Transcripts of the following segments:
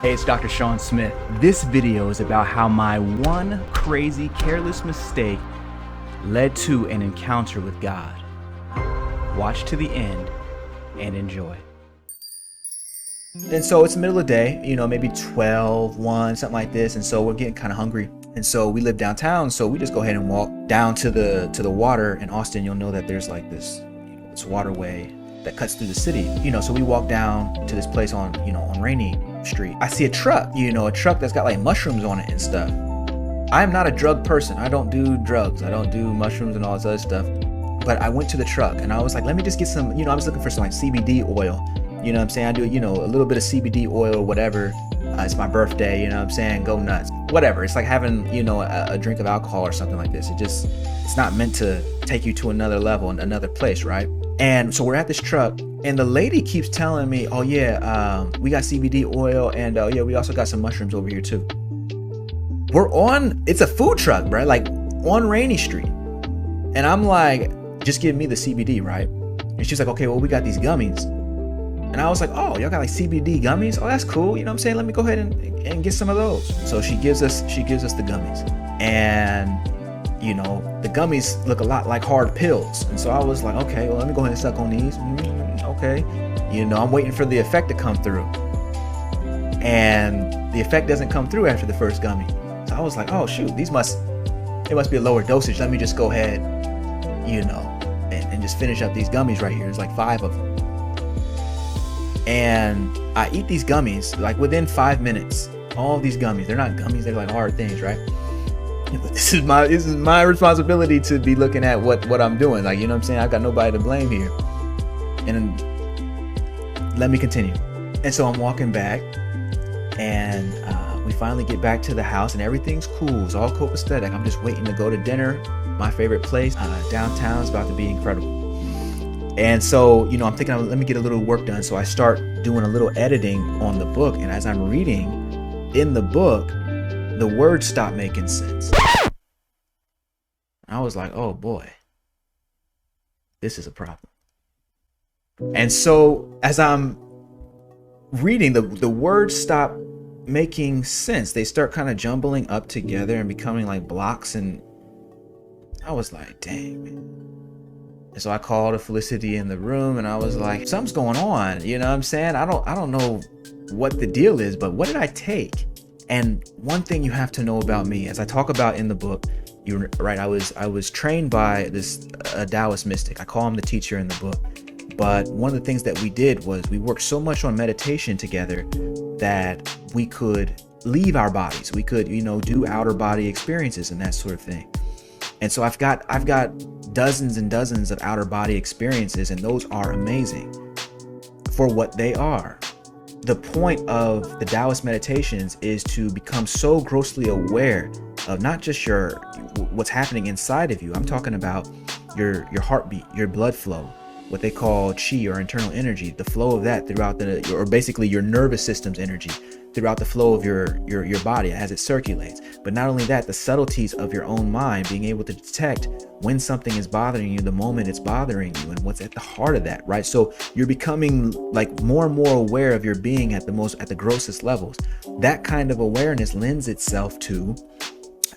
Hey, it's Dr. Shawn Smith. This video is about how my one crazy, careless mistake led to an encounter with God. Watch to the end and enjoy. And so it's the middle of the day, maybe 12, 1, something like this. And so we're getting kind of hungry. And so we live downtown. So we just go ahead and walk down to the water. In Austin, you'll know that there's like this waterway that cuts through the city. So we walk down to this place on Rainy Street. I see a truck, a truck that's got like mushrooms on it and stuff. I'm not a drug person. I don't do drugs. I don't do mushrooms and all this other stuff. But I went to the truck and I was like, let me just get some, I was looking for some like CBD oil. You know what I'm saying? I do, a little bit of CBD oil or whatever. It's my birthday, you know what I'm saying? Go nuts. Whatever. It's like having, a drink of alcohol or something like this. It's not meant to take you to another level and another place, right? And so we're at this truck and the lady keeps telling me, oh yeah, we got CBD oil and yeah, we also got some mushrooms over here too. It's a food truck, right? Like on Rainy Street. And I'm like, just give me the CBD, right? And she's like, okay, well, we got these gummies. And I was like, oh, y'all got like CBD gummies? Oh, that's cool. You know what I'm saying? Let me go ahead and get some of those. So she gives us the gummies. And the gummies look a lot like hard pills. And so I was like, okay, well, let me go ahead and suck on these. Okay. I'm waiting for the effect to come through. And the effect doesn't come through after the first gummy. So I was like, oh shoot, it must be a lower dosage. Let me just go ahead, and just finish up these gummies right here. There's like 5 of them. And I eat these gummies like within 5 minutes. All these gummies, they're not gummies, they're like hard things, right? But this is my responsibility to be looking at what I'm doing. Like, what I'm saying? I've got nobody to blame here. And let me continue. And so I'm walking back and we finally get back to the house and everything's cool. It's all copacetic. I'm just waiting to go to dinner. My favorite place downtown is about to be incredible. And so, I'm thinking, let me get a little work done. So I start doing a little editing on the book. And as I'm reading in the book, the words stop making sense. I was like, oh boy, this is a problem. And so as I'm reading, the words stop making sense. They start kind of jumbling up together and becoming like blocks. And I was like, dang, man. And so I called a Felicity in the room and I was like, something's going on. You know what I'm saying? I don't know what the deal is, but what did I take? And one thing you have to know about me, as I talk about in the book, you're right, I was trained by this Taoist mystic. I call him the teacher in the book. But one of the things that we did was we worked so much on meditation together that we could leave our bodies. We could, do outer body experiences and that sort of thing. And so I've got dozens and dozens of outer body experiences, and those are amazing for what they are. The point of the Taoist meditations is to become so grossly aware of not just what's happening inside of you. I'm talking about your heartbeat, your blood flow, what they call chi or internal energy, the flow of that throughout or basically your nervous system's energy throughout the flow of your body as it circulates. But not only that, the subtleties of your own mind, being able to detect when something is bothering you, the moment it's bothering you, and what's at the heart of that, right? So you're becoming like more and more aware of your being at the grossest levels. That kind of awareness lends itself to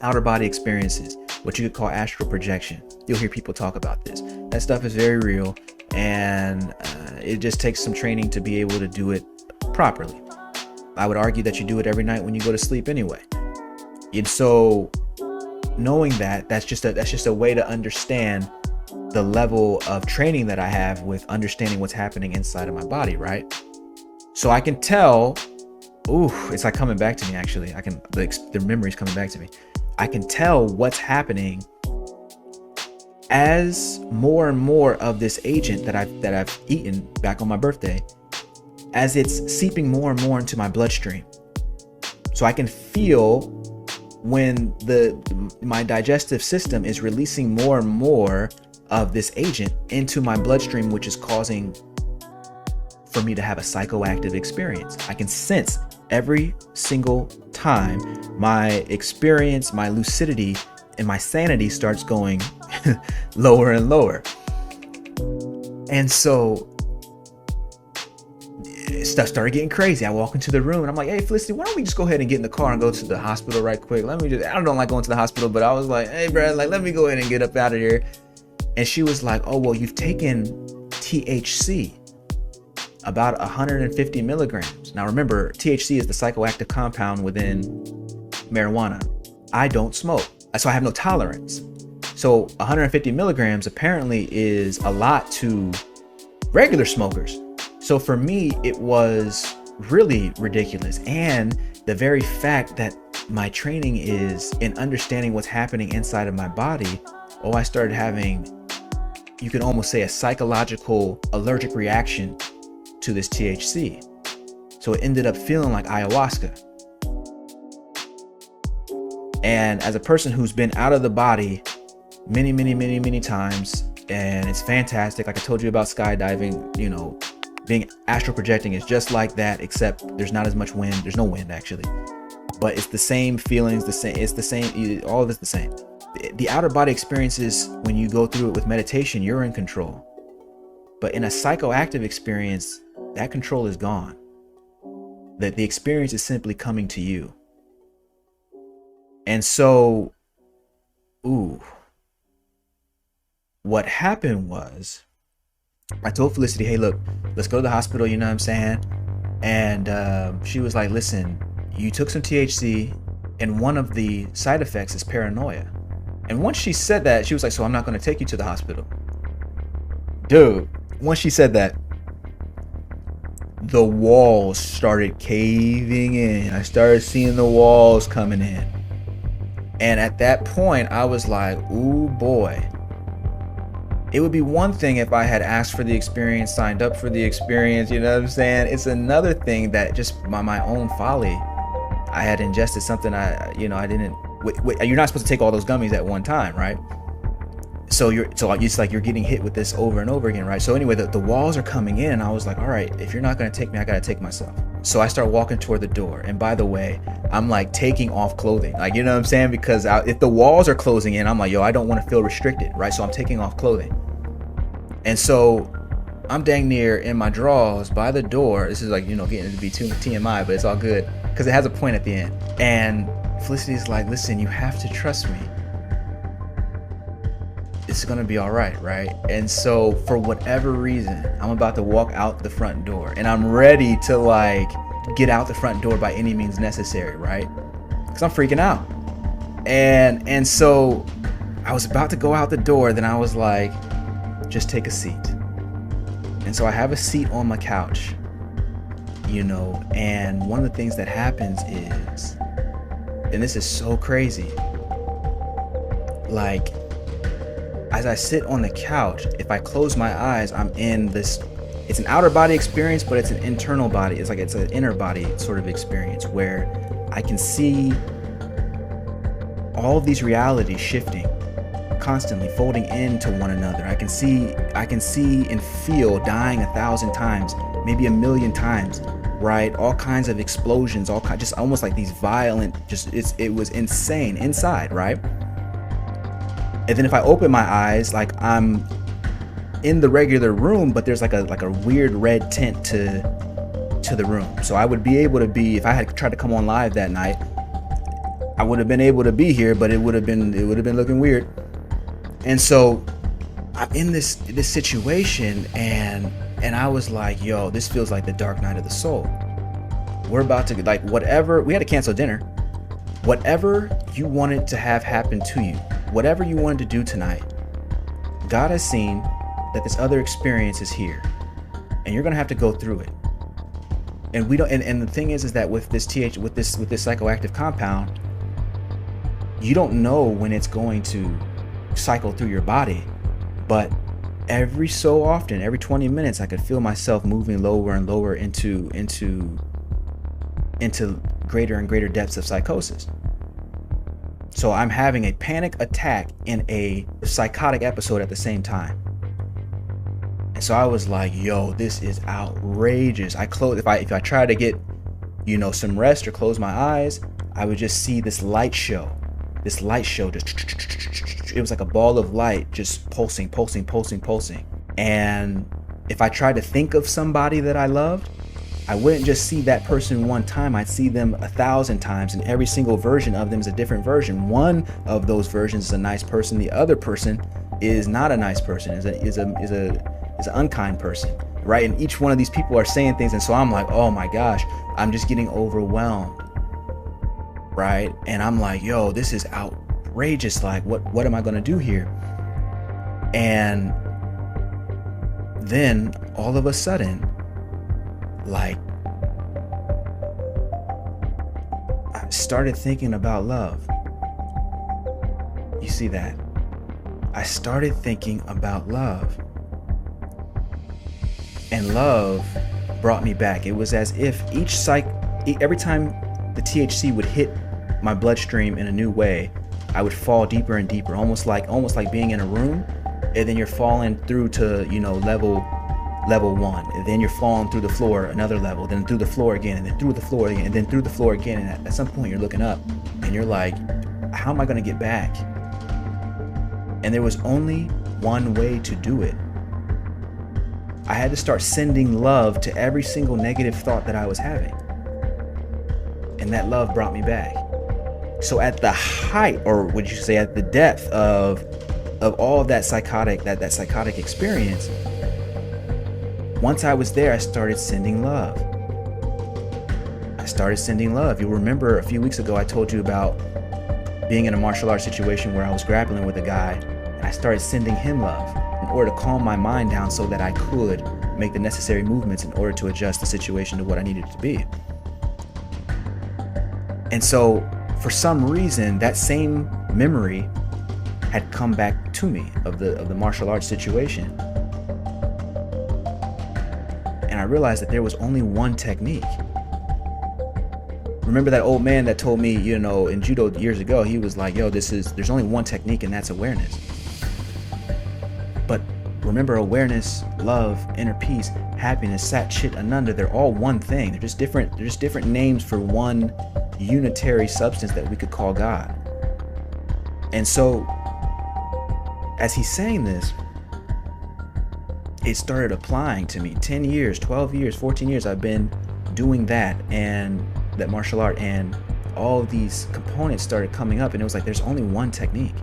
outer body experiences, what you could call astral projection. You'll hear people talk about this. That stuff is very real, and it just takes some training to be able to do it properly. I would argue that you do it every night when you go to sleep anyway. And so knowing that's just a way to understand the level of training that I have with understanding what's happening inside of my body, right? So I can tell, it's like coming back to me actually. The memory's coming back to me. I can tell what's happening as more and more of this agent that I've eaten back on my birthday, as it's seeping more and more into my bloodstream. So I can feel when my digestive system is releasing more and more of this agent into my bloodstream, which is causing for me to have a psychoactive experience. I can sense every single time my experience, my lucidity, and my sanity starts going lower and lower. And so stuff started getting crazy. I walk into the room and I'm like, hey, Felicity, why don't we just go ahead and get in the car and go to the hospital right quick? I don't like going to the hospital, but I was like, hey, Brad, like, let me go ahead and get up out of here. And she was like, oh, well, you've taken THC, about 150 milligrams. Now, remember, THC is the psychoactive compound within marijuana. I don't smoke, so I have no tolerance. So 150 milligrams apparently is a lot to regular smokers. So for me, it was really ridiculous. And the very fact that my training is in understanding what's happening inside of my body, I started having, you can almost say, a psychological allergic reaction to this THC. So it ended up feeling like ayahuasca. And as a person who's been out of the body many times, and it's fantastic. Like I told you about skydiving, being astral projecting is just like that, except there's not as much wind. There's no wind actually, but it's the same feelings, it's the same, all of it's the same. The outer body experiences, when you go through it with meditation, you're in control. But in a psychoactive experience, that control is gone. That the experience is simply coming to you. And so, what happened was, I told Felicity, hey, look, let's go to the hospital, you know what I'm saying? And she was like, listen, you took some THC, and one of the side effects is paranoia. And once she said that, she was like, so I'm not going to take you to the hospital. Dude, once she said that, the walls started caving in. I started seeing the walls coming in. And at that point, I was like, ooh, boy. It would be one thing if I had asked for the experience, signed up for the experience, you know what I'm saying? It's another thing that just by my own folly, I had ingested something I didn't. You're not supposed to take all those gummies at one time, right? So it's like you're getting hit with this over and over again, right? So anyway, the walls are coming in, and I was like, all right, if you're not gonna take me, I gotta take myself. So I start walking toward the door, and by the way, I'm like taking off clothing, like, you know what I'm saying? Because if the walls are closing in, I'm like, I don't want to feel restricted, right? So I'm taking off clothing, and so I'm dang near in my drawers by the door. This is like, getting to be too TMI, but it's all good because it has a point at the end. And Felicity's like, listen, you have to trust me. It's gonna be all right, right? And so for whatever reason, I'm about to walk out the front door, and I'm ready to like get out the front door by any means necessary, right? Because I'm freaking out. And so I was about to go out the door, then I was like, just take a seat. And so I have a seat on my couch, and one of the things that happens is, and this is so crazy, like, as I sit on the couch, if I close my eyes, I'm in this, it's an outer body experience, but it's an internal body. It's an inner body sort of experience where I can see all of these realities shifting, constantly folding into one another. I can see and feel dying 1,000 times, maybe 1,000,000 times, right? All kinds of explosions, just almost like these violent, it was insane inside, right? And then if I open my eyes, like I'm in the regular room, but there's like a weird red tint to the room. So I would be able to be, if I had tried to come on live that night, I would have been able to be here, but it would have been looking weird. And so I'm in this situation, and I was like, yo, this feels like the dark night of the soul. We're about to, like, whatever, we had to cancel dinner. Whatever you wanted to have happen to you, whatever you wanted to do tonight, God has seen that this other experience is here, and you're gonna have to go through it. And we don't. And the thing is that with this with this psychoactive compound, you don't know when it's going to cycle through your body, but every so often, every 20 minutes, I could feel myself moving lower and lower into greater and greater depths of psychosis. So I'm having a panic attack and a psychotic episode at the same time. And so I was like, yo, this is outrageous. If I try to get, some rest or close my eyes, I would just see this light show just, it was like a ball of light just pulsing. And if I tried to think of somebody that I loved, I wouldn't just see that person one time, I'd see them 1,000 times, and every single version of them is a different version. One of those versions is a nice person, the other person is not a nice person, is an unkind person, right? And each one of these people are saying things, and so I'm like, oh my gosh, I'm just getting overwhelmed, right? And I'm like, yo, this is outrageous. Like, what am I gonna do here? And then all of a sudden, like, I started thinking about love. You see that? I started thinking about love. And love brought me back. It was as if every time the THC would hit my bloodstream in a new way, I would fall deeper and deeper, almost like being in a room, and then you're falling through to, level 1, and then you're falling through the floor another level, then through the floor again, and then through the floor again, and then through the floor again. And at some point you're looking up and you're like, how am I going to get back? And there was only one way to do it. I had to start sending love to every single negative thought that I was having, and that love brought me back. So at the height, or would you say at the depth of all of that psychotic experience, once I was there, I started sending love. You'll remember a few weeks ago, I told you about being in a martial arts situation where I was grappling with a guy, and I started sending him love in order to calm my mind down so that I could make the necessary movements in order to adjust the situation to what I needed it to be. And so, for some reason, that same memory had come back to me of the martial arts situation. And I realized that there was only one technique. Remember that old man that told me, in judo years ago, he was like, yo, there's only one technique, and that's awareness. But remember, awareness, love, inner peace, happiness, sat, chit, ananda, they're all one thing. They're just different names for one unitary substance that we could call God. And so, as he's saying this, it started applying to me. 10 years, 12 years, 14 years, I've been doing that, and that martial art, and all of these components started coming up, and it was like, there's only one technique.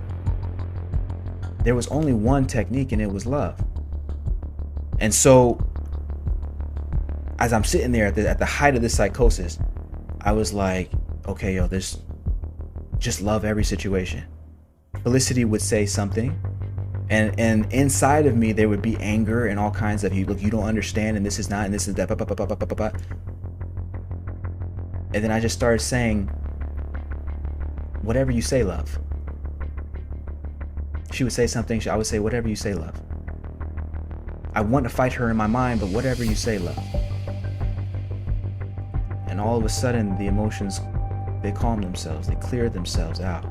There was only one technique, and it was love. And so, as I'm sitting there at the height of this psychosis, I was like, okay, yo, just love every situation. Felicity would say something, and inside of me there would be anger and all kinds of, you don't understand, and this is not, and this is that, and then I just started saying, whatever you say, love. She would say something, I would say, whatever you say, love. I want to fight her in my mind, but whatever you say, love. And all of a sudden, the emotions, they calmed themselves, they cleared themselves out.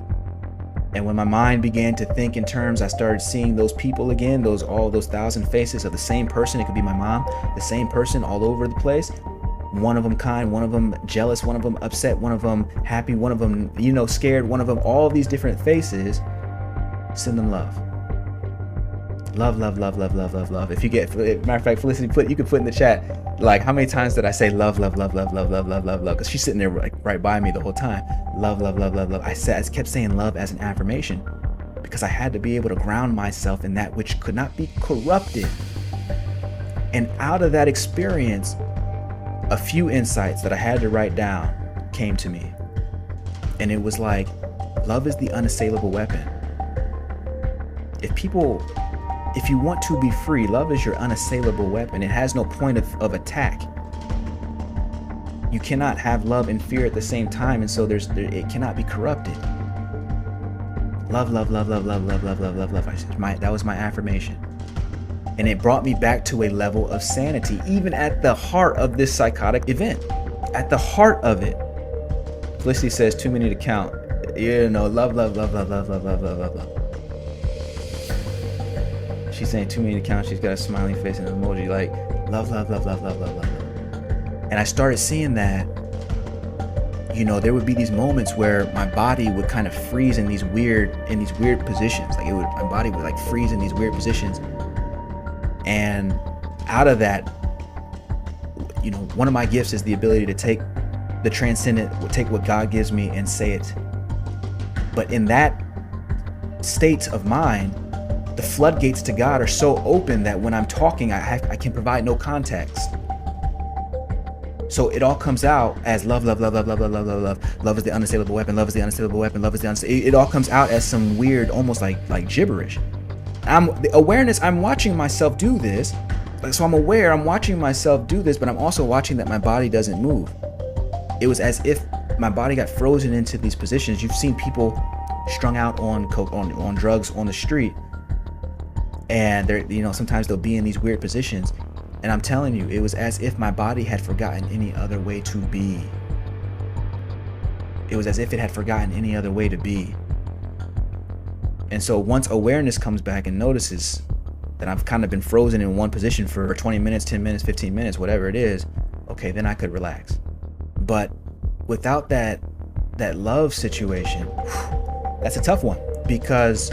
And when my mind began to think in terms, I started seeing those people again, all those 1,000 faces of the same person. It could be my mom, the same person all over the place. One of them kind, one of them jealous, one of them upset, one of them happy, one of them, scared, one of them, all these different faces. Send them love. Love, love, love, love, love, love, love. If you get, matter of fact, Felicity, you could put in the chat, like, how many times did I say love, love, love, love, love, love, love, love, love? Because she's sitting there right by me the whole time. Love, love, love, love, love. I kept saying love as an affirmation because I had to be able to ground myself in that which could not be corrupted. And out of that experience, a few insights that I had to write down came to me. And it was like, love is the unassailable weapon. If you want to be free, love is your unassailable weapon. It has no point of attack. You cannot have love and fear at the same time, and so it cannot be corrupted. Love, love, love, love, love, love, love, love, love, love. That was my affirmation. And it brought me back to a level of sanity, even at the heart of this psychotic event. At the heart of it. Felicity says, too many to count. Love, love, love, love, love, love, love, love, love, love. She's saying too many to count. She's got a smiling face and an emoji like love, love, love, love, love, love, love, love. And I started seeing that, there would be these moments where my body would kind of freeze in these weird positions. Like my body would like freeze in these weird positions. And out of that, one of my gifts is the ability to take the transcendent, take what God gives me and say it. But in that state of mind, the floodgates to God are so open that when I'm talking, I can provide no context. So it all comes out as love, love, love, love, love, love, love, love, love. Love is the unassailable weapon. Love is the unassailable weapon. Love is the unassailable. It all comes out as some weird, almost like gibberish. The awareness, I'm watching myself do this. So I'm aware, I'm watching myself do this, but I'm also watching that my body doesn't move. It was as if my body got frozen into these positions. You've seen people strung out on coke, on drugs on the street, and they're, sometimes they'll be in these weird positions. And I'm telling you, it was as if my body had forgotten any other way to be. It was as if it had forgotten any other way to be. And so once awareness comes back and notices that I've kind of been frozen in one position for 20 minutes, 10 minutes, 15 minutes, whatever it is, okay, then I could relax. But without that love situation, that's a tough one, because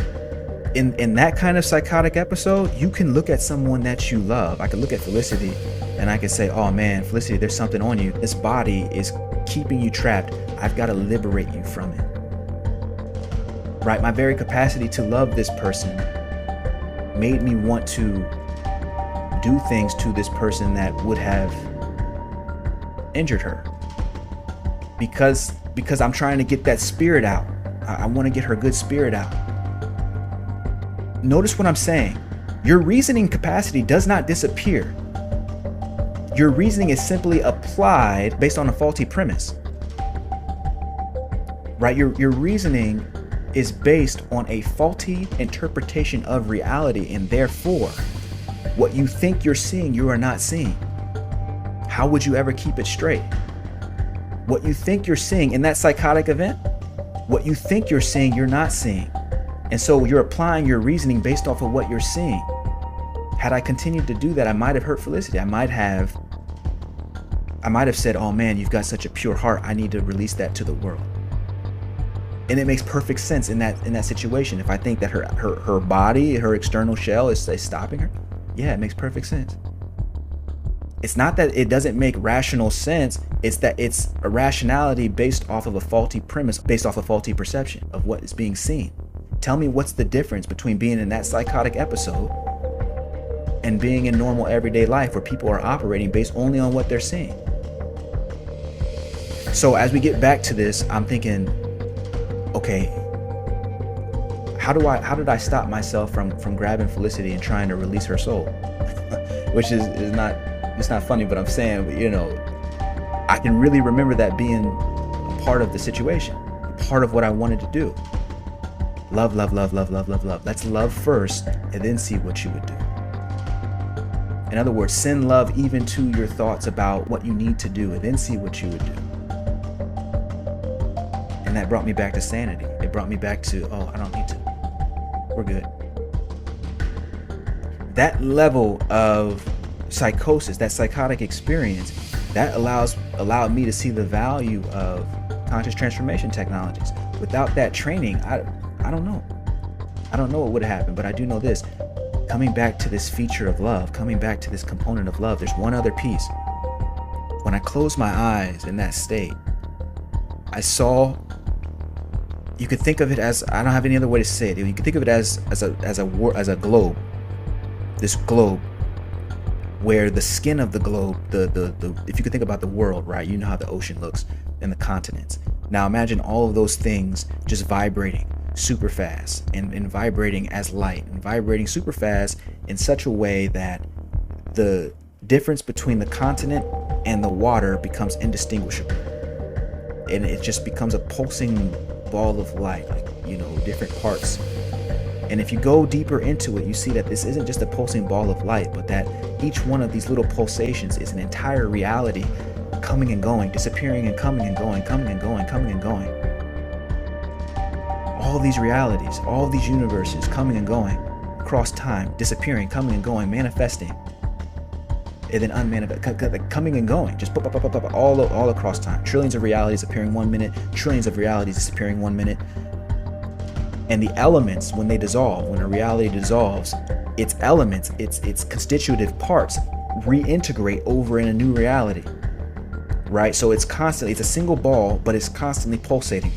in that kind of psychotic episode, you can look at someone that you love. I could look at Felicity and I could say, oh man, Felicity, there's something on you. This body is keeping you trapped. I've got to liberate you from it. Right? My very capacity to love this person made me want to do things to this person that would have injured her. Because I'm trying to get that spirit out. I want to get her good spirit out. Notice what I'm saying. Your reasoning capacity does not disappear. Your reasoning is simply applied based on a faulty premise. Right? Your reasoning is based on a faulty interpretation of reality, and therefore, what you think you're seeing, you are not seeing. How would you ever keep it straight? What you think you're seeing in that psychotic event, what you think you're seeing, you're not seeing. And so you're applying your reasoning based off of what you're seeing. Had I continued to do that, I might have hurt Felicity. I might have said, oh man, you've got such a pure heart. I need to release that to the world. And it makes perfect sense in that situation. If I think that her body, her external shell is stopping her, yeah, it makes perfect sense. It's not that it doesn't make rational sense. It's that it's a rationality based off of a faulty premise, based off a faulty perception of what is being seen. Tell me what's the difference between being in that psychotic episode and being in normal everyday life where people are operating based only on what they're seeing. So as we get back to this, I'm thinking, okay, how did I stop myself from grabbing Felicity and trying to release her soul? Which is not funny, but I'm saying, I can really remember that being a part of the situation, part of what I wanted to do. Love, love, love, love, love, love, love. Let's love first and then see what you would do. In other words, send love even to your thoughts about what you need to do and then see what you would do. And that brought me back to sanity. It brought me back to, oh, I don't need to. We're good. That level of psychosis, that psychotic experience, that allowed me to see the value of conscious transformation technologies. Without that training, I don't know. I don't know what would have happened, but I do know this. Coming back to this feature of love, coming back to this component of love, there's one other piece. When I closed my eyes in that state, I saw, you could think of it as, I don't have any other way to say it. You could think of it as a globe. This globe, where the skin of the globe, if you could think about the world, right? You know how the ocean looks and the continents. Now imagine all of those things just vibrating super fast and vibrating as light and vibrating super fast in such a way that the difference between the continent and the water becomes indistinguishable. And it just becomes a pulsing ball of light, like, different parts. And if you go deeper into it, you see that this isn't just a pulsing ball of light, but that each one of these little pulsations is an entire reality coming and going, disappearing and coming and going, coming and going, coming and going. All these realities, all these universes coming and going across time, disappearing, coming and going, manifesting, and then unmanifest, coming and going, just all across time. Trillions of realities appearing 1 minute, trillions of realities disappearing 1 minute. And the elements, when they dissolve, when a reality dissolves, its elements, its constitutive parts reintegrate over in a new reality, right? So it's a single ball, but it's constantly pulsating.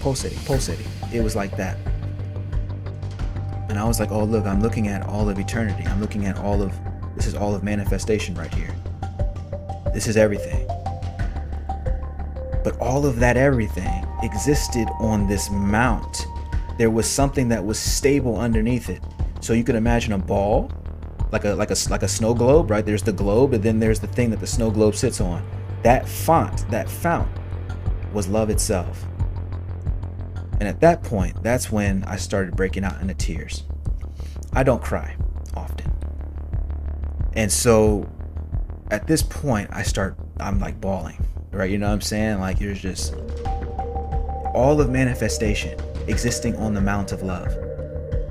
It was like that. And I was like, oh, look, I'm looking at all of eternity. I'm looking at this is all of manifestation right here. This is everything. But all of that everything existed on this mount. There was something that was stable underneath it. So you could imagine a ball, like a snow globe, right? There's the globe, and then there's the thing that the snow globe sits on. That fount was love itself. And at that point, that's when I started breaking out into tears. I don't cry often. And so at this point, I'm like bawling, right? You know what I'm saying? Like, there's just all of manifestation existing on the mount of love.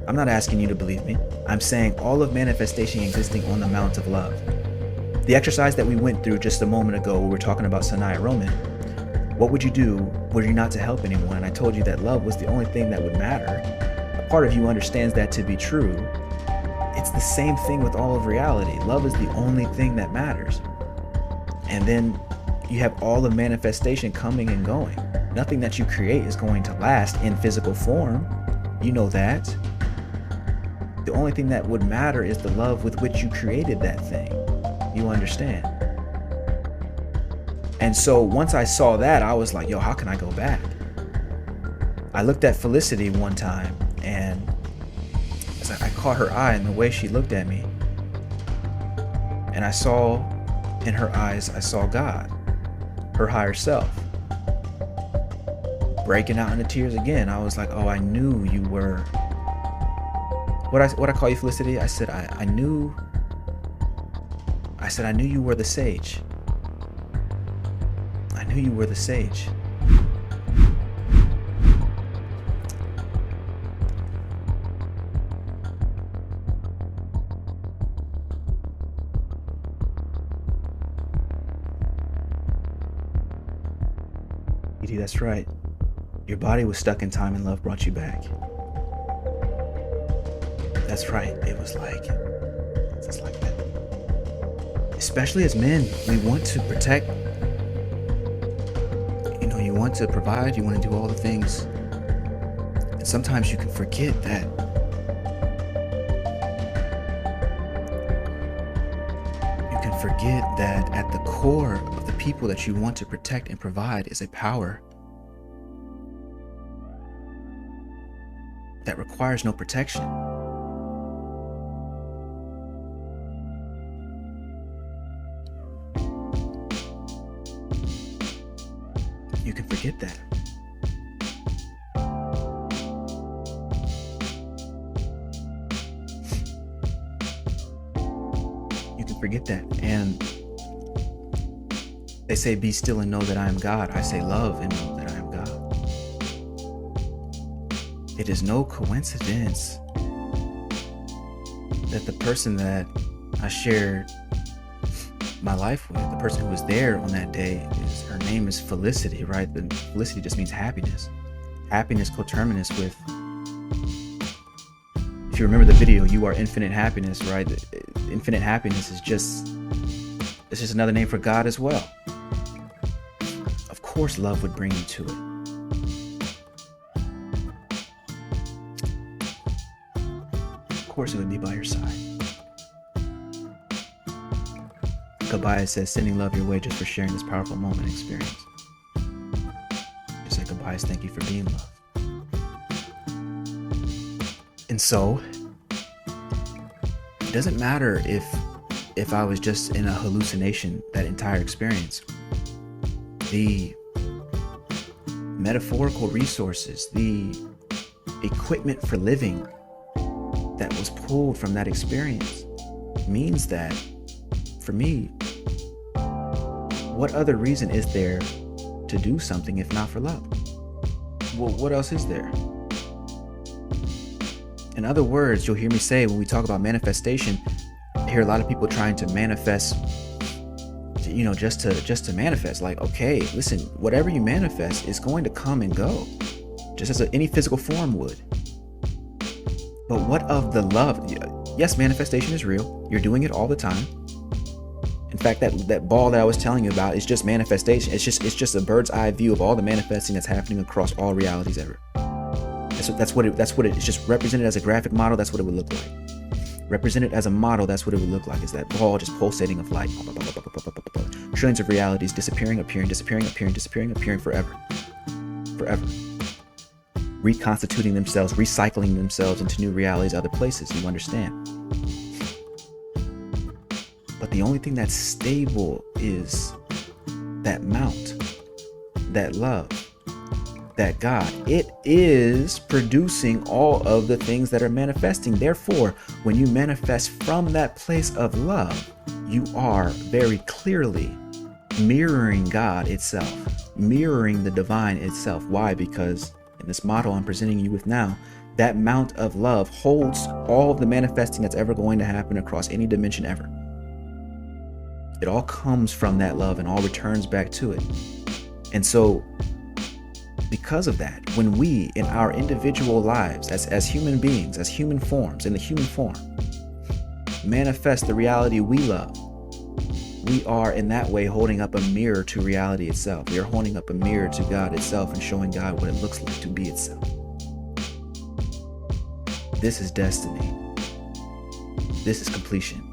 I'm not asking you to believe me. I'm saying all of manifestation existing on the mount of love. The exercise that we went through just a moment ago, we were talking about Sanaya Roman. What would you do were you not to help anyone? And I told you that love was the only thing that would matter. A part of you understands that to be true. It's the same thing with all of reality. Love is the only thing that matters. And then you have all of manifestation coming and going. Nothing that you create is going to last in physical form. You know that. The only thing that would matter is the love with which you created that thing. You understand? And so once I saw that, I was like, yo, how can I go back? I looked at Felicity one time, and I caught her eye and the way she looked at me. And I saw in her eyes, I saw God, her higher self. Breaking out into tears again. I was like, oh, I knew you were... What I call you, Felicity? I said, I knew you were the sage. I knew you were the sage. Edie, that's right. Your body was stuck in time and love brought you back. That's right. It was like that. Especially as men, we want to protect. You want to provide, you want to do all the things. And sometimes you can forget that at the core of the people that you want to protect and provide is a power that requires no protection. You can forget that. You can forget that. And they say, be still and know that I am God. I say, love and know that I am God. It is no coincidence that the person that I shared my life with, the person who was there on that day, her name is Felicity, right? The Felicity just means happiness. Happiness coterminous with, if you remember the video, you are infinite happiness, right? Infinite happiness is just another name for God as well. Of course, love would bring you to it. Of course, it would be by your side. Kabaya says, sending love your way just for sharing this powerful moment experience. Just like Kabaya, thank you for being love. And so, it doesn't matter if I was just in a hallucination that entire experience. The metaphorical resources, the equipment for living that was pulled from that experience means that, for me, what other reason is there to do something if not for love? Well, what else is there? In other words, you'll hear me say when we talk about manifestation, I hear a lot of people trying to manifest, just to manifest. Like, okay, listen, whatever you manifest is going to come and go, just as any physical form would. But what of the love? Yes, manifestation is real. You're doing it all the time. In fact, that ball that I was telling you about is just manifestation. It's just a bird's eye view of all the manifesting that's happening across all realities ever. That's what it's just represented as a graphic model. That's what it would look like. Represented as a model, that's what it would look like. Is that ball just pulsating of light, trillions of realities disappearing, appearing, disappearing, appearing, disappearing, appearing forever, reconstituting themselves, recycling themselves into new realities, other places. You understand? But the only thing that's stable is that mount, that love, that God. It is producing all of the things that are manifesting. Therefore, when you manifest from that place of love, you are very clearly mirroring God itself, mirroring the divine itself. Why? Because in this model I'm presenting you with now, that mount of love holds all of the manifesting that's ever going to happen across any dimension ever. It all comes from that love and all returns back to it. And so because of that, when we in our individual lives as human beings, as human forms, in the human form, manifest the reality we love, we are in that way holding up a mirror to reality itself. We are holding up a mirror to God itself and showing God what it looks like to be itself. This is destiny. This is completion.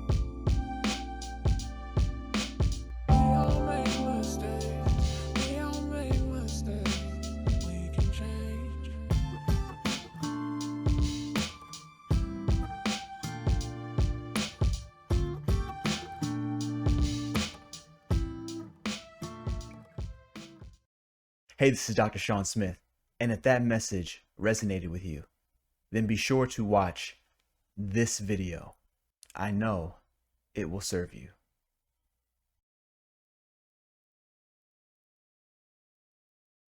Hey, this is Dr. Shawn Smith, and if that message resonated with you, then be sure to watch this video. I know it will serve you.